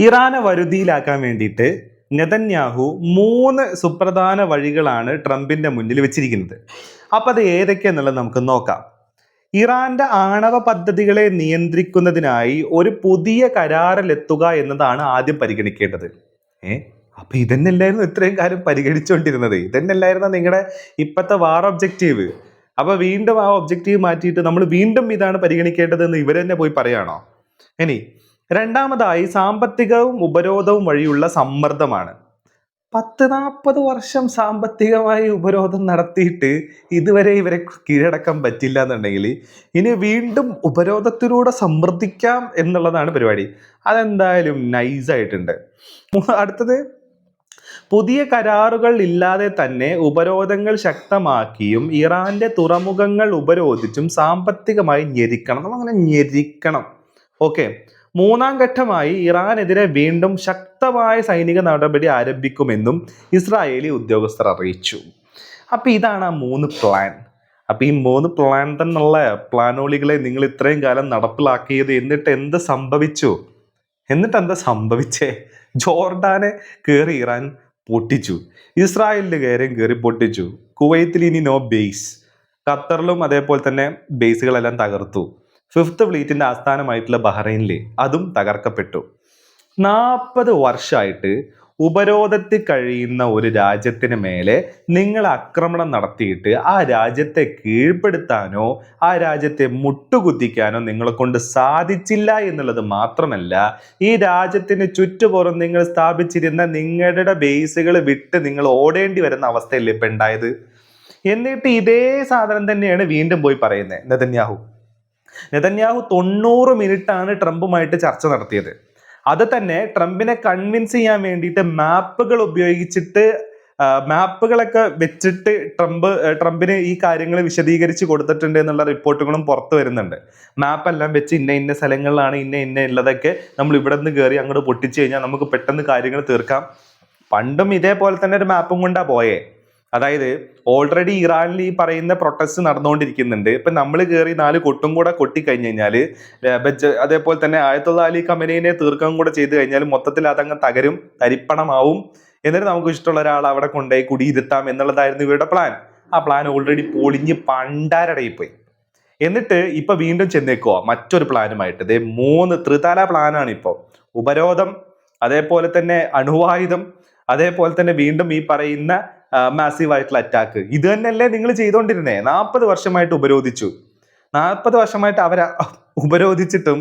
ഇറാനെ വരുതിയിലാക്കാൻ വേണ്ടിയിട്ട് നെതന്യാഹു 3 സുപ്രധാന വഴികളാണ് ട്രംപിന്റെ മുന്നിൽ വെച്ചിരിക്കുന്നത്. അപ്പൊ അത് ഏതൊക്കെയെന്നുള്ളത് നമുക്ക് നോക്കാം. ഇറാന്റെ ആണവ പദ്ധതികളെ നിയന്ത്രിക്കുന്നതിനായി ഒരു പുതിയ കരാറിലെത്തുക എന്നതാണ് ആദ്യം പരിഗണിക്കേണ്ടത്. അപ്പൊ ഇതന്നെല്ലായിരുന്നു ഇത്രയും കാര്യം പരിഗണിച്ചുകൊണ്ടിരുന്നത്? ഇതന്നെല്ലായിരുന്നു നിങ്ങളുടെ ഇപ്പോഴത്തെ വാർ ഒബ്ജക്റ്റീവ്? അപ്പൊ വീണ്ടും ആ ഒബ്ജക്റ്റീവ് മാറ്റിയിട്ട് നമ്മൾ വീണ്ടും ഇതാണ് പരിഗണിക്കേണ്ടത് എന്ന് ഇവർ തന്നെ പോയി പറയാണോ? ഇനി രണ്ടാമതായി സാമ്പത്തികവും ഉപരോധവും വഴിയുള്ള സമ്മർദ്ദമാണ്. 10-40 വർഷം സാമ്പത്തികമായി ഉപരോധം നടത്തിയിട്ട് ഇതുവരെ ഇവരെ കീഴടക്കാൻ പറ്റില്ല എന്നുണ്ടെങ്കിൽ ഇനി വീണ്ടും ഉപരോധത്തിലൂടെ സമ്മർദ്ദിക്കാം എന്നുള്ളതാണ് പരിപാടി. അതെന്തായാലും നൈസായിട്ടുണ്ട്. അടുത്തത്, പുതിയ കരാറുകൾ ഇല്ലാതെ തന്നെ ഉപരോധങ്ങൾ ശക്തമാക്കിയും ഇറാന്റെ തുറമുഖങ്ങൾ ഉപരോധിച്ചും സാമ്പത്തികമായി ഞെരിക്കണം. നമ്മളങ്ങനെ ഞെരിക്കണം. ഓക്കെ. മൂന്നാം ഘട്ടമായി ഇറാനെതിരെ വീണ്ടും ശക്തമായ സൈനിക നടപടി ആരംഭിക്കുമെന്നും ഇസ്രായേലി ഉദ്യോഗസ്ഥർ അറിയിച്ചു. അപ്പൊ ഇതാണ് ആ 3 പ്ലാൻ. അപ്പൊ ഈ 3 പ്ലാൻ തന്നുള്ള പ്ലാനോളികളെ നിങ്ങൾ ഇത്രയും കാലം നടപ്പിലാക്കിയത് എന്നിട്ട് എന്താ സംഭവിച്ചേ? ജോർഡാനെ കയറി ഇറാൻ പൊട്ടിച്ചു, ഇസ്രായേലിന്റെ കയറി പൊട്ടിച്ചു, കുവൈത്തിൽ ഇനി നോ ബേസ്, ഖത്തറിലും അതേപോലെ തന്നെ ബേസുകളെല്ലാം തകർത്തു, 5th ഫ്ലീറ്റിന്റെ ആസ്ഥാനമായിട്ടുള്ള ബഹ്റൈനിൽ അതും തകർക്കപ്പെട്ടു. 40 വർഷമായിട്ട് ഉപരോധത്തിൽ കഴിയുന്ന ഒരു രാജ്യത്തിന് മേലെ നിങ്ങൾ ആക്രമണം നടത്തിയിട്ട് ആ രാജ്യത്തെ കീഴ്പ്പെടുത്താനോ ആ രാജ്യത്തെ മുട്ടുകുത്തിക്കാനോ നിങ്ങളെ കൊണ്ട് സാധിച്ചില്ല എന്നുള്ളത് മാത്രമല്ല, ഈ രാജ്യത്തിന് ചുറ്റുപുറം നിങ്ങൾ സ്ഥാപിച്ചിരുന്ന നിങ്ങളുടെ ബേസുകൾ വിട്ട് നിങ്ങൾ ഓടേണ്ടി വരുന്ന അവസ്ഥയല്ലേ ഇപ്പം ഉണ്ടായത്? എന്നിട്ട് ഇതേ സാധനം തന്നെയാണ് വീണ്ടും പോയി പറയുന്നത് നെതന്യാഹു. 90 മിനിറ്റാണ് ട്രംപുമായിട്ട് ചർച്ച നടത്തിയത്. അത് തന്നെ ട്രംപിനെ കൺവിൻസ് ചെയ്യാൻ വേണ്ടിയിട്ട് മാപ്പുകളൊക്കെ വെച്ചിട്ട് ട്രംപിന് ഈ കാര്യങ്ങൾ വിശദീകരിച്ച് കൊടുത്തിട്ടുണ്ട് എന്നുള്ള റിപ്പോർട്ടുകളും പുറത്തു വരുന്നുണ്ട്. മാപ്പെല്ലാം വെച്ച് ഇന്ന സ്ഥലങ്ങളിലാണ് ഇന്ന ഉള്ളതൊക്കെ നമ്മൾ ഇവിടെ നിന്ന് കയറി അങ്ങോട്ട് പൊട്ടിച്ചു കഴിഞ്ഞാൽ നമുക്ക് പെട്ടെന്ന് കാര്യങ്ങൾ തീർക്കാം. പണ്ടും ഇതേപോലെ തന്നെ ഒരു മാപ്പും കൊണ്ടാ പോയേ. അതായത് ഓൾറെഡി ഇറാനിൽ ഈ പറയുന്ന പ്രൊട്ടസ്റ്റ് നടന്നുകൊണ്ടിരിക്കുന്നുണ്ട്. ഇപ്പൊ നമ്മൾ കയറി 4 കൊട്ടും കൂടെ കൊട്ടിക്കഴിഞ്ഞു കഴിഞ്ഞാല്, അതേപോലെ തന്നെ ആയത്തുള്ള അലി ഖമനീനെ തീർക്കാൻ കൂടെ ചെയ്ത് കഴിഞ്ഞാൽ മൊത്തത്തിൽ അതങ്ങ് തകരും, തരിപ്പണമാവും. എന്നിട്ട് നമുക്ക് ഇഷ്ടമുള്ള ഒരാൾ അവിടെ കൊണ്ടുപോയി കുടിയിരുത്താം എന്നുള്ളതായിരുന്നു ഇവരുടെ പ്ലാൻ. ആ പ്ലാൻ ഓൾറെഡി പൊളിഞ്ഞ് പണ്ടാരടയിൽ പോയി. എന്നിട്ട് ഇപ്പൊ വീണ്ടും ചെന്നേക്കുവാ മറ്റൊരു പ്ലാനുമായിട്ട്. 3 ത്രിതല പ്ലാനാണ് ഇപ്പോൾ. ഉപരോധം, അതേപോലെ തന്നെ അണുവായുധം, അതേപോലെ തന്നെ വീണ്ടും ഈ പറയുന്ന മാസീവ് ആയിട്ടുള്ള അറ്റാക്ക്. ഇത് തന്നെയല്ലേ നിങ്ങൾ ചെയ്തുകൊണ്ടിരുന്നേ? 40 വർഷമായിട്ട് ഉപരോധിച്ചു. 40 വർഷമായിട്ട് അവരെ ഉപരോധിച്ചിട്ടും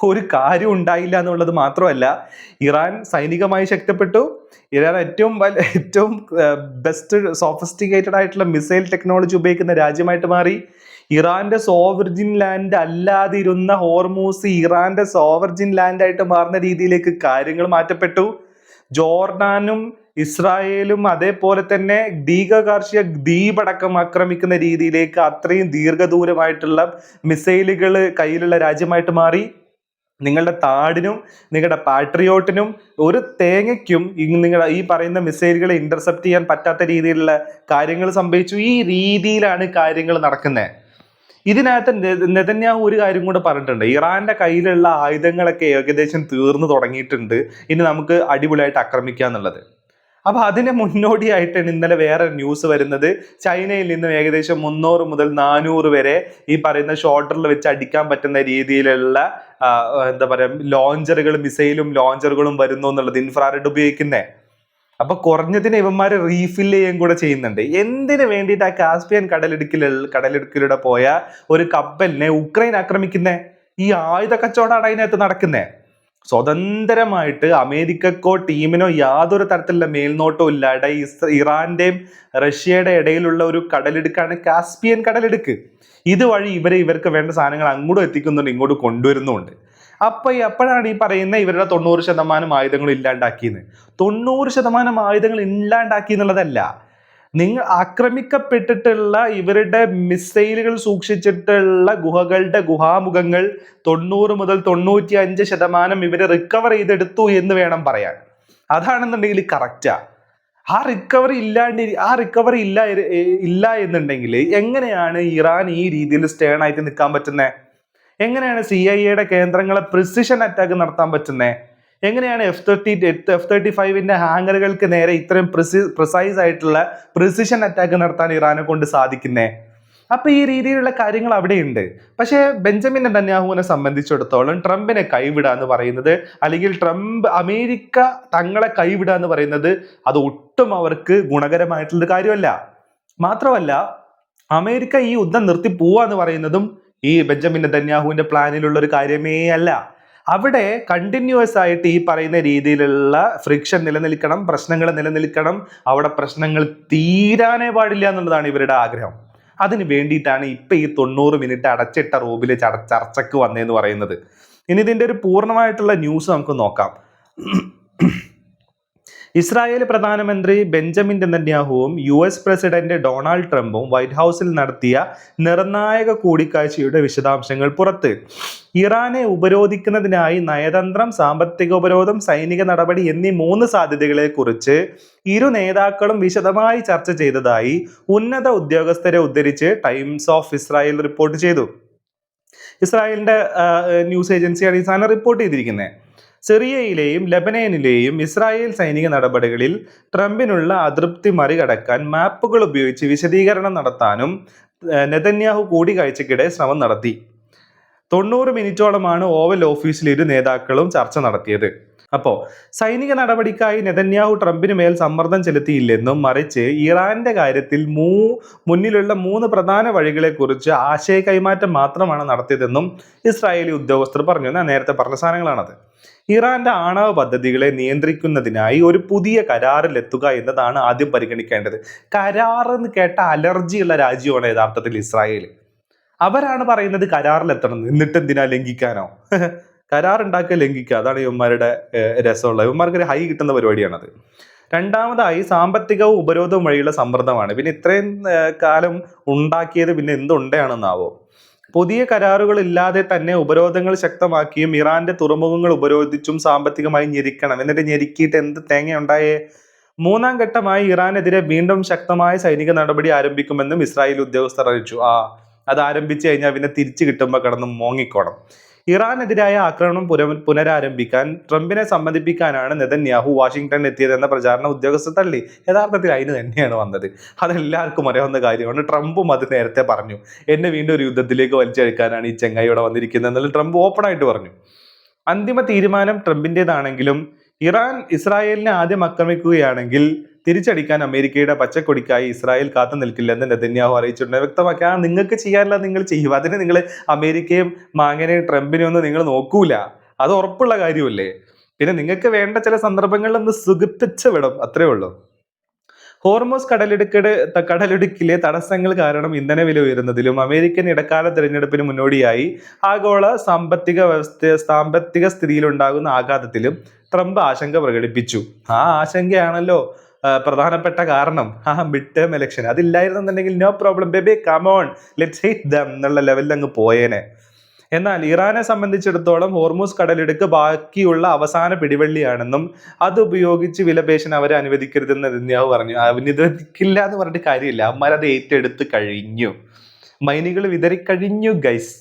ഒരു കാര്യം ഉണ്ടായില്ല എന്നുള്ളത് മാത്രമല്ല, ഇറാൻ സൈനികമായി ശക്തിപ്പെട്ടു. ഇറാൻ ഏറ്റവും ബെസ്റ്റ് സോഫിസ്റ്റിക്കേറ്റഡ് ആയിട്ടുള്ള മിസൈൽ ടെക്നോളജി ഉപയോഗിക്കുന്ന രാജ്യമായിട്ട് മാറി. ഇറാന്റെ സോവർജിൻ ലാൻഡ് അല്ലാതിരുന്ന ഹോർമൂസ് ഇറാന്റെ സോവർജിൻ ലാൻഡായിട്ട് മാറുന്ന രീതിയിലേക്ക് കാര്യങ്ങൾ മാറ്റപ്പെട്ടു. ജോർഡാനും ഇസ്രായേലും അതേപോലെ തന്നെ ദീർഘകാർഷിക ദ്വീപടക്കം ആക്രമിക്കുന്ന രീതിയിലേക്ക് അത്രയും ദീർഘദൂരമായിട്ടുള്ള മിസൈലുകൾ കയ്യിലുള്ള രാജ്യമായിട്ട് മാറി. നിങ്ങളുടെ താടിനും നിങ്ങളുടെ പാട്രിയോട്ടിനും ഒരു തേങ്ങയ്ക്കും നിങ്ങളുടെ ഈ പറയുന്ന മിസൈലുകളെ ഇന്റർസെപ്റ്റ് ചെയ്യാൻ പറ്റാത്ത രീതിയിലുള്ള കാര്യങ്ങൾ സംഭവിച്ചു. ഈ രീതിയിലാണ് കാര്യങ്ങൾ നടക്കുന്നത്. ഇതിനകത്ത് നെതന്യാഹു ഒരു കാര്യം കൂടെ പറഞ്ഞിട്ടുണ്ട്. ഇറാന്റെ കയ്യിലുള്ള ആയുധങ്ങളൊക്കെ ഏകദേശം തീർന്നു തുടങ്ങിയിട്ടുണ്ട്, ഇനി നമുക്ക് അടിപൊളിയായിട്ട് ആക്രമിക്കുക എന്നുള്ളത്. അപ്പൊ അതിന് മുന്നോടിയായിട്ടാണ് ഇന്നലെ വേറെ ന്യൂസ് വരുന്നത്. ചൈനയിൽ നിന്നും ഏകദേശം 300 മുതൽ 400 വരെ ഈ പറയുന്ന ഷോൾഡറിൽ വെച്ച് അടിക്കാൻ പറ്റുന്ന രീതിയിലുള്ള എന്താ പറയാ ലോഞ്ചറുകൾ, മിസൈലും ലോഞ്ചറുകളും വരുന്നു എന്നുള്ളത്, ഇൻഫ്രാറെഡ് ഉപയോഗിക്കുന്നേ. അപ്പൊ കുറഞ്ഞതിന് ഇവന്മാര് റീഫിൽ ചെയ്യുകയും കൂടെ ചെയ്യുന്നുണ്ട്. എന്തിനു വേണ്ടിയിട്ട് ആ കാസ്പിയൻ കടലിടുക്കിലൂടെ പോയ ഒരു കപ്പലിനെ ഉക്രൈൻ ആക്രമിക്കുന്നേ? ഈ ആയുധ കച്ചവടമാണ് അതിനകത്ത് നടക്കുന്നേ. സ്വതന്ത്രമായിട്ട് അമേരിക്കക്കോ ടീമിനോ യാതൊരു തരത്തിലുള്ള മേൽനോട്ടവും ഇല്ലാതെ ഇറാന്റെയും റഷ്യയുടെ ഇടയിലുള്ള ഒരു കടലിടുക്കാണ് കാസ്പിയൻ കടലിടുക്ക്. ഇതുവഴി ഇവർക്ക് വേണ്ട സാധനങ്ങൾ അങ്ങോട്ടും എത്തിക്കുന്നുണ്ട്, ഇങ്ങോട്ട് കൊണ്ടുവരുന്നുമുണ്ട്. അപ്പോഴാണ് ഈ പറയുന്ന ഇവരുടെ 90% ആയുധങ്ങൾ ഇല്ലാണ്ടാക്കിയെന്ന്. 90% ആയുധങ്ങൾ ഇല്ലാണ്ടാക്കി എന്നുള്ളതല്ല, നിങ്ങൾ ആക്രമിക്കപ്പെട്ടിട്ടുള്ള ഇവരുടെ മിസൈലുകൾ സൂക്ഷിച്ചിട്ടുള്ള ഗുഹാമുഖങ്ങൾ 90 മുതൽ 95% ഇവര് റിക്കവർ ചെയ്തെടുത്തു എന്ന് വേണം പറയാൻ. അതാണെന്നുണ്ടെങ്കിൽ കറക്റ്റാ. ആ റിക്കവറി ഇല്ല എന്നുണ്ടെങ്കിൽ എങ്ങനെയാണ് ഇറാൻ ഈ രീതിയിൽ സ്റ്റേൺ ആയിട്ട് നിൽക്കാൻ പറ്റുന്നത്? എങ്ങനെയാണ് CIA കേന്ദ്രങ്ങളെ പ്രിസിഷൻ അറ്റാക്ക് നടത്താൻ പറ്റുന്നത്? എങ്ങനെയാണ് F-35 ഹാങ്ങറുകൾക്ക് നേരെ ഇത്രയും പ്രിസൈസ് ആയിട്ടുള്ള പ്രിസിഷൻ അറ്റാക്ക് നടത്താൻ ഇറാനെ കൊണ്ട് സാധിക്കുന്നേ? അപ്പൊ ഈ രീതിയിലുള്ള കാര്യങ്ങൾ അവിടെയുണ്ട്. പക്ഷേ ബെഞ്ചമിൻ നെതന്യാഹുവിനെ സംബന്ധിച്ചിടത്തോളം ട്രംപിനെ കൈവിടുക എന്ന് പറയുന്നത്, അല്ലെങ്കിൽ അമേരിക്ക തങ്ങളെ കൈവിടുക എന്ന് പറയുന്നത്, അത് ഒട്ടും അവർക്ക് ഗുണകരമായിട്ടുള്ള കാര്യമല്ല. മാത്രമല്ല, അമേരിക്ക ഈ യുദ്ധം നിർത്തി പോവുക എന്ന് പറയുന്നതും ഈ ബെഞ്ചമിൻ നെതന്യാഹുവിന്റെ പ്ലാനിലുള്ള ഒരു കാര്യമേ അല്ല. അവിടെ കണ്ടിന്യൂസ് ആയിട്ട് ഈ പറയുന്ന രീതിയിലുള്ള ഫ്രിക്ഷൻ നിലനിൽക്കണം, പ്രശ്നങ്ങൾ നിലനിൽക്കണം, അവിടെ പ്രശ്നങ്ങൾ തീരാനേ പാടില്ല എന്നുള്ളതാണ് ഇവരുടെ ആഗ്രഹം. അതിന് വേണ്ടിയിട്ടാണ് ഇപ്പൊ ഈ 90 മിനിറ്റ് അടച്ചിട്ട റൂമിൽ ചർച്ചയ്ക്ക് വന്നതെന്ന് പറയുന്നത്. ഇനി ഇതിന്റെ ഒരു പൂർണ്ണമായിട്ടുള്ള ന്യൂസ് നമുക്ക് നോക്കാം. ഇസ്രായേൽ പ്രധാനമന്ത്രി ബെഞ്ചമിൻ നെതന്യാഹുവും US പ്രസിഡന്റ് ഡൊണാൾഡ് ട്രംപും വൈറ്റ് ഹൗസിൽ നടത്തിയ നിർണായക കൂടിക്കാഴ്ചയുടെ വിശദാംശങ്ങൾ പുറത്ത്. ഇറാനെ ഉപരോധിക്കുന്നതിനായി നയതന്ത്രം, സാമ്പത്തിക ഉപരോധം, സൈനിക നടപടി എന്നീ 3 സാധ്യതകളെ കുറിച്ച് ഇരു നേതാക്കളും വിശദമായി ചർച്ച ചെയ്തതായി ഉന്നത ഉദ്യോഗസ്ഥരെ ഉദ്ധരിച്ച് ടൈംസ് ഓഫ് ഇസ്രായേൽ റിപ്പോർട്ട് ചെയ്തു. ഇസ്രായേലിന്റെ ന്യൂസ് ഏജൻസിയാണ് ഈ സാധനം റിപ്പോർട്ട് ചെയ്തിരിക്കുന്നത്. സിറിയയിലെയും ലെബനനിലെയും ഇസ്രായേൽ സൈനിക നടപടികളിൽ ട്രംപിനുള്ള അതൃപ്തി മറികടക്കാൻ മാപ്പുകൾ ഉപയോഗിച്ച് വിശദീകരണം നടത്താനും നെതന്യാഹു കൂടിക്കാഴ്ചയ്ക്കിടെ ശ്രമം നടത്തി. 90 മിനിറ്റോളമാണ് ഓവൽ ഓഫീസിൽ ഇരു നേതാക്കളും ചർച്ച നടത്തിയത്. അപ്പോൾ സൈനിക നടപടിക്കായി നെതന്യാഹു ട്രംപിന് മേൽ സമ്മർദ്ദം ചെലുത്തിയില്ലെന്നും, മറിച്ച് ഇറാന്റെ കാര്യത്തിൽ മുന്നിലുള്ള 3 പ്രധാന വഴികളെ കുറിച്ച് ആശയ കൈമാറ്റം മാത്രമാണ് നടത്തിയതെന്നും ഇസ്രായേലി ഉദ്യോഗസ്ഥർ പറഞ്ഞു. ഞാൻ നേരത്തെ പറഞ്ഞ സാധനങ്ങളാണത്. ഇറാന്റെ ആണവ പദ്ധതികളെ നിയന്ത്രിക്കുന്നതിനായി ഒരു പുതിയ കരാറിലെത്തുക എന്നതാണ് ആദ്യം പരിഗണിക്കേണ്ടത്. കരാറെന്ന് കേട്ട അലർജിയുള്ള രാജ്യമാണ് യഥാർത്ഥത്തിൽ ഇസ്രായേൽ. അവരാണ് പറയുന്നത് കരാറിലെത്തണം, എന്നിട്ട് എന്തിനാ ലംഘിക്കാനോ? കരാർ ഉണ്ടാക്കുക, ലംഘിക്കുക, അതാണ് ഇവന്മാരുടെ രസമുള്ളത്. ഇവന്മാർക്ക് ഒരു ഹൈ കിട്ടുന്ന പരിപാടിയാണത്. രണ്ടാമതായി സാമ്പത്തികവും ഉപരോധവും വഴിയുള്ള സമ്മർദ്ദമാണ്. പിന്നെ ഇത്രയും കാലം ഉണ്ടാക്കിയത് പിന്നെ എന്തുണ്ടാണെന്നാവോ? പുതിയ കരാറുകൾ ഇല്ലാതെ തന്നെ ഉപരോധങ്ങൾ ശക്തമാക്കിയും ഇറാന്റെ തുറമുഖങ്ങൾ ഉപരോധിച്ചും സാമ്പത്തികമായി ഞെരിക്കണം. എന്നിട്ട് ഞെരുക്കിയിട്ട് എന്ത് തേങ്ങ ഉണ്ടായേ? 3ാം ഘട്ടമായി ഇറാനെതിരെ വീണ്ടും ശക്തമായ സൈനിക നടപടി ആരംഭിക്കുമെന്നും ഇസ്രായേൽ ഉദ്യോഗസ്ഥർ അറിയിച്ചു. അത് ആരംഭിച്ചു കഴിഞ്ഞാൽ പിന്നെ തിരിച്ചു കിട്ടുമ്പോൾ കിടന്ന് മോങ്ങിക്കോണം. ഇറാനെതിരായ ആക്രമണം പുനരാരംഭിക്കാൻ ട്രംപിനെ സമ്മതിപ്പിക്കാനാണ് നെതന്യാഹു വാഷിംഗ്ടണിൽ എത്തിയതെന്ന പ്രചാരണം ഉദ്യോഗസ്ഥർ തള്ളി. യഥാർത്ഥത്തിൽ അതിന് തന്നെയാണ് വന്നത്. അതെല്ലാവർക്കും അറിയാവുന്ന കാര്യമാണ്. ട്രംപും അത് നേരത്തെ പറഞ്ഞു. എന്നെ വീണ്ടും ഒരു യുദ്ധത്തിലേക്ക് വലിച്ചെടുക്കാനാണ് ഈ ചെങ്ങായി ഇവിടെ വന്നിരിക്കുന്നത് എന്നുള്ള ട്രംപ് ഓപ്പൺ ആയിട്ട് പറഞ്ഞു. അന്തിമ തീരുമാനം ട്രംപിൻ്റെതാണെങ്കിലും ഇറാൻ ഇസ്രായേലിനെ ആദ്യം ആക്രമിക്കുകയാണെങ്കിൽ തിരിച്ചടിക്കാൻ അമേരിക്കയുടെ പച്ചക്കൊടിക്കായി ഇസ്രായേൽ കാത്തു നിൽക്കില്ലെന്ന് നെതന്യാഹു അറിയിച്ചിട്ടുണ്ട്. വ്യക്തമാക്കി, നിങ്ങൾക്ക് ചെയ്യാറില്ല, നിങ്ങൾ ചെയ്യും. അതിന് നിങ്ങൾ അമേരിക്കയും മാങ്ങനെയും ട്രംപിനെയും ഒന്നും നിങ്ങൾ നോക്കൂല. അത് ഉറപ്പുള്ള കാര്യമല്ലേ? പിന്നെ നിങ്ങൾക്ക് വേണ്ട ചില സന്ദർഭങ്ങളിൽ ഒന്ന് സുഖിപ്പിച്ച് വിടും, അത്രേ ഉള്ളൂ. ഹോർമോസ് കടലിടുക്കിലെ തടസ്സങ്ങൾ കാരണം ഇന്ധന വില ഉയരുന്നതിലും അമേരിക്കൻ ഇടക്കാല തിരഞ്ഞെടുപ്പിന് മുന്നോടിയായി ആഗോള സാമ്പത്തിക സ്ഥിതിയിലുണ്ടാകുന്ന ആഘാതത്തിലും ട്രംപ് ആശങ്ക പ്രകടിപ്പിച്ചു. ആ ആശങ്കയാണല്ലോ പ്രധാനപ്പെട്ട കാരണം. മിഡ് ടേം ഇലക്ഷൻ അതില്ലായിരുന്നുണ്ടെങ്കിൽ no problem baby, come on let's hit them എന്നുള്ള ലെവലിൽ അങ്ങ് പോയേനെ. എന്നാൽ ഇറാനെ സംബന്ധിച്ചിടത്തോളം ഹോർമൂസ് കടലിടുക്ക് ബാക്കിയുള്ള അവസാന പിടിവള്ളിയാണെന്നും അത് ഉപയോഗിച്ച് വിലപേശൻ അവരെ അനുവദിക്കരുതെന്ന് നെതന്യാഹു പറഞ്ഞു. അനുവദിക്കില്ല എന്ന് പറഞ്ഞിട്ട് കാര്യമില്ല, അവന്മാരത് ഏറ്റെടുത്ത് കഴിഞ്ഞു, മൈനുകൾ വിതറിക്കഴിഞ്ഞു ഗൈസ്.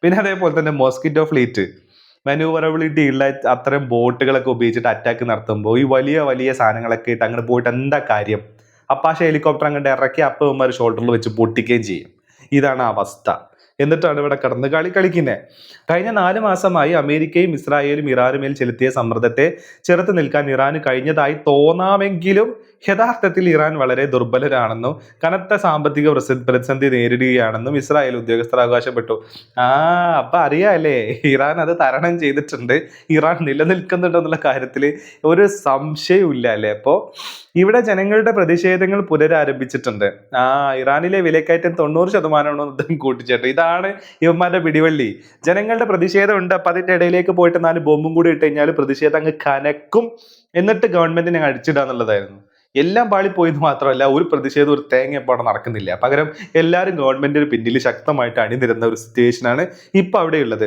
പിന്നെ അതേപോലെ തന്നെ മോസ്കിറ്റോ ഫ്ലീറ്റ് മാനൂവറബിലിറ്റി ഉള്ള അത്തരം ബോട്ടുകളൊക്കെ ഉപയോഗിച്ചിട്ട് അറ്റാക്ക് നടത്തുമ്പോൾ ഈ വലിയ വലിയ സാധനങ്ങളൊക്കെ ഇട്ട് അങ്ങോട്ട് പോയിട്ട് എന്താ കാര്യം? അപ്പാഷ ഹെലികോപ്റ്റർ അങ്ങോട്ട് ഇറക്കി അപ്പന്മാർ ഷോൾഡറിൽ വെച്ച് പൊട്ടിക്കുകയും ചെയ്യും. ഇതാണ് അവസ്ഥ. എന്നിട്ടാണ് ഇവിടെ കിടന്ന് കളിക്കുന്നത്. കഴിഞ്ഞ 4 മാസമായി അമേരിക്കയും ഇസ്രായേലും ഇറാനുമേൽ ചെലുത്തിയ സമ്മർദ്ദത്തെ ചെറുത്ത് നിൽക്കാൻ ഇറാന് കഴിഞ്ഞതായി തോന്നാമെങ്കിലും യഥാർത്ഥത്തിൽ ഇറാൻ വളരെ ദുർബലരാണെന്നും കനത്ത സാമ്പത്തിക പ്രതിസന്ധി നേരിടുകയാണെന്നും ഇസ്രായേൽ ഉദ്യോഗസ്ഥർ അവകാശപ്പെട്ടു. അപ്പൊ അറിയാല്ലേ, ഇറാൻ അത് തരണം ചെയ്തിട്ടുണ്ട്, ഇറാൻ നിലനിൽക്കുന്നുണ്ടെന്നുള്ള കാര്യത്തിൽ ഒരു സംശയവും ഇല്ല അല്ലേ? അപ്പോൾ ഇവിടെ ജനങ്ങളുടെ പ്രതിഷേധങ്ങൾ പുനരാരംഭിച്ചിട്ടുണ്ട്. ഇറാനിലെ വിലക്കയറ്റം 90% കൂട്ടിച്ചേട്ടു. ഇതാണ് ഇവന്മാരുടെ പിടിവള്ളി. ജനങ്ങളുടെ പ്രതിഷേധം ഉണ്ട്, അപ്പൊ അതിന്റെ ഇടയിലേക്ക് പോയിട്ട് 4 ബോംബും കൂടി ഇട്ട് കഴിഞ്ഞാൽ പ്രതിഷേധം അങ്ങ് കനക്കും, എന്നിട്ട് ഗവൺമെന്റിനെ അടിച്ചിടുക എന്നുള്ളതായിരുന്നു. എല്ലാം പാളിപ്പോയെന്ന് മാത്രമല്ല, ഒരു പ്രതിഷേധം ഒരു തേങ്ങയപ്പോൾ അവിടെ നടക്കുന്നില്ല. പകരം എല്ലാവരും ഗവൺമെന്റിന് പിന്നിൽ ശക്തമായിട്ട് അണിനിരുന്ന ഒരു സിറ്റുവേഷനാണ് ഇപ്പൊ അവിടെ ഉള്ളത്.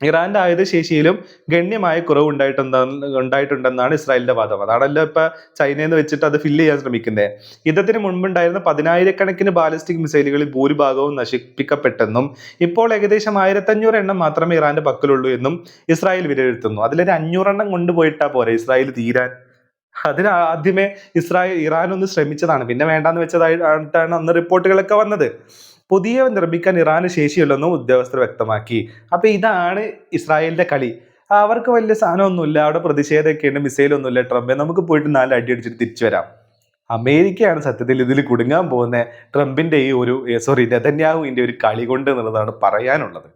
ഇറാന്റെ ആയുധശേഷിയിലും ഗണ്യമായ കുറവ് ഉണ്ടായിട്ടുണ്ടെന്നാണ് ഇസ്രായേലിന്റെ വാദം. അതാണല്ലോ ഇപ്പൊ ചൈനയിൽ നിന്ന് വെച്ചിട്ട് അത് ഫില്ല് ചെയ്യാൻ ശ്രമിക്കുന്നത്. യുദ്ധത്തിന് മുൻപുണ്ടായിരുന്ന 10,000-കണക്കിന് ബാലിസ്റ്റിക് മിസൈലുകളിൽ ഭൂരിഭാഗവും നശിപ്പിക്കപ്പെട്ടെന്നും ഇപ്പോൾ ഏകദേശം 1,500 എണ്ണം മാത്രമേ ഇറാന്റെ പക്കലുള്ളൂ എന്നും ഇസ്രായേൽ വിലയിരുത്തുന്നു. അതിലൊരു 500 എണ്ണം കൊണ്ടുപോയിട്ടാ പോരെ ഇസ്രായേൽ തീരാൻ. അതിന് ആദ്യമേ ഇറാൻ ഒന്ന് ശ്രമിച്ചതാണ്, പിന്നെ വേണ്ടാന്ന് വെച്ചതായിട്ടാണ് അന്ന് റിപ്പോർട്ടുകളൊക്കെ വന്നത്. പുതിയ നിർമ്മിക്കാൻ ഇറാന് ശേഷിയുള്ളെന്നും ഉദ്യോഗസ്ഥർ വ്യക്തമാക്കി. അപ്പൊ ഇതാണ് ഇസ്രായേലിന്റെ കളി. അവർക്ക് വലിയ സാധനമൊന്നുമില്ല, അവിടെ പ്രതിഷേധമൊക്കെയുണ്ട്, മിസൈലൊന്നുമില്ല. ട്രംപ് നമുക്ക് പോയിട്ട് 4 അടി അടിച്ചിട്ട് തിരിച്ചു വരാം. അമേരിക്കയാണ് സത്യത്തിൽ ഇതിൽ കുടുങ്ങാൻ പോകുന്നത് ട്രംപിന്റെ ഈ ഒരു നെതന്യാഹുവിന്റെ ഒരു കളി കൊണ്ട് എന്നുള്ളതാണ് പറയാനുള്ളത്.